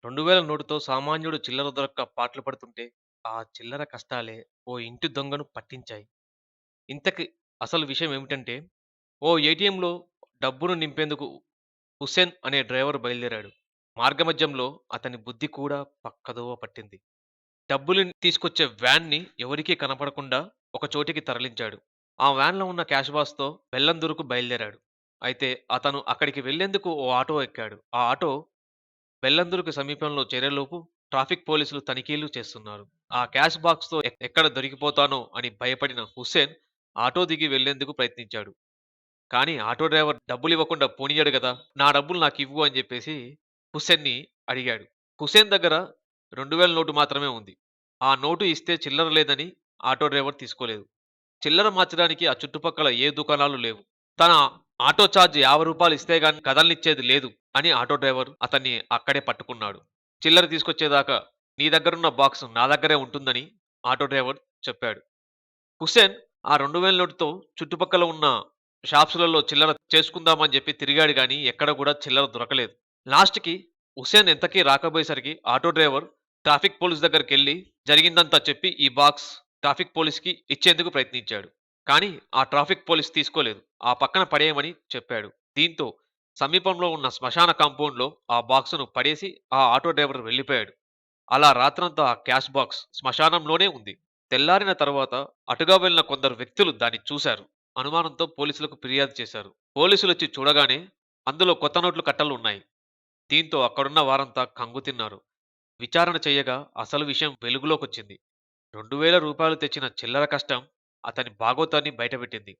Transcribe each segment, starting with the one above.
2000 నోటుతో సామాన్యుడు చిల్లర దొరక్క పాటలు పడుతుంటే, ఆ చిల్లర కష్టాలే ఓ ఇంటి దొంగను పట్టించాయి. ఇంతకి అసలు విషయం ఏమిటంటే, ఓ ఏటీఎంలో డబ్బును నింపేందుకు హుస్సేన్ అనే డ్రైవర్ బయలుదేరాడు. మార్గమధ్యంలో అతని బుద్ధి కూడా పక్కదోవ పట్టింది. డబ్బులు తీసుకొచ్చే వ్యాన్‌ని ఎవరికీ కనపడకుండా ఒక చోటికి తరలించాడు. ఆ వ్యాన్‌లో ఉన్న క్యాష్ బాక్స్‌తో బెల్లందూరుకు బయలుదేరాడు. అయితే అతను అక్కడికి వెళ్లేందుకు ఓ ఆటో ఎక్కాడు. ఆ ఆటో బెల్లందుర్గ్ సమీపంలో చేరేలోపు ట్రాఫిక్ పోలీసులు తనిఖీలు చేస్తున్నారు. ఆ క్యాష్ బాక్స్‌తో ఎక్కడ దొరికిపోతానో అని భయపడిన హుస్సేన్ ఆటో దిగి వెళ్లేందుకు ప్రయత్నించాడు. కానీ ఆటో డ్రైవర్ డబ్బులివ్వకుండా పోనియ్యడు గదా! నా డబ్బులు నాకివ్వు అని జెప్పేసి హుస్సేన్‌ని అడిగాడు. హుస్సేన్ దగ్గర 2000 నోటు మాత్రమే ఉంది. ఆ నోటు ఇస్తే చిల్లర లేదని ఆటో డ్రైవర్ తీసుకోలేదు. చిల్లర మార్చడానికి ఆ చుట్టుపక్కల ఏ దుకాణాలు లేవు. తన ఆటో చార్జ్ రూ. 50 ఇస్తే గాని కదలనిచ్చేది లేదు అని ఆటో డ్రైవర్ అతన్ని అక్కడే పట్టుకున్నాడు. చిల్లర తీసుకొచ్చేదాకా నీ దగ్గరున్న బాక్స్ నా దగ్గరే ఉంటుందని ఆటో డ్రైవర్ చెప్పాడు. హుస్సేన్ ఆ 2000 నోటుతో చుట్టుపక్కల ఉన్న షాప్స్‌లలో చిల్లర చేసుకుందామని చెప్పి తిరిగాడు గానీ ఎక్కడ కూడా చిల్లర దొరకలేదు. లాస్ట్‌కి హుస్సేన్ ఎంతకీ రాకపోయేసరికి ఆటో డ్రైవర్ ట్రాఫిక్ పోలీస్ దగ్గరికెళ్లి జరిగిందంతా చెప్పి ఈ బాక్స్ ట్రాఫిక్ పోలీస్‌కి ఇచ్చేందుకు ప్రయత్నించాడు. కానీ ఆ ట్రాఫిక్ పోలీస్ తీసుకోలేదు. ఆ పక్కన పడేయమని చెప్పాడు. దీంతో సమీపంలో ఉన్న శ్మశాన కాంపౌండ్‌లో ఆ బాక్సును పడేసి ఆ ఆటో డ్రైవర్ వెళ్ళిపోయాడు. అలా రాత్రంతా ఆ క్యాష్ బాక్స్ శ్మశానంలోనే ఉంది. తెల్లారిన తర్వాత అటుగా వెళ్లిన కొందరు వ్యక్తులు దాన్ని చూశారు. అనుమానంతో పోలీసులకు ఫిర్యాదు చేశారు. పోలీసులొచ్చి చూడగానే అందులో కొత్త నోట్ల కట్టలు ఉన్నాయి. దీంతో అక్కడున్న వారంతా కంగుతిన్నారు. విచారణ చెయ్యగా అసలు విషయం వెలుగులోకొచ్చింది. రూ. 2000 తెచ్చిన చిల్లర కష్టం అతని బాగోతాన్ని బయటపెట్టింది.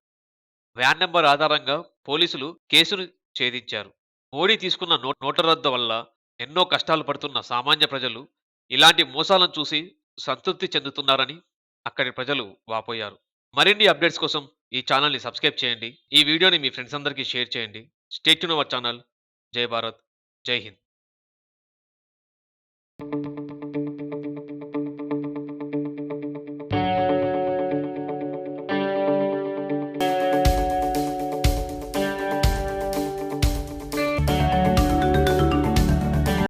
వ్యాన్ నంబర్ ఆధారంగా పోలీసులు కేసును ఛేదించారు. మోడీ తీసుకున్న నోట్ల రద్దు వల్ల ఎన్నో కష్టాలు పడుతున్న సామాన్య ప్రజలు ఇలాంటి మోసాలను చూసి సంతృప్తి చెందుతున్నారని అక్కడి ప్రజలు వాపోయారు. మరిన్ని అప్డేట్స్ కోసం ఈ ఛానల్‌ని సబ్స్క్రైబ్ చేయండి. ఈ వీడియోని మీ ఫ్రెండ్స్ అందరికీ షేర్ చేయండి. Stay tune our channel. జై భారత్! జై హింద్!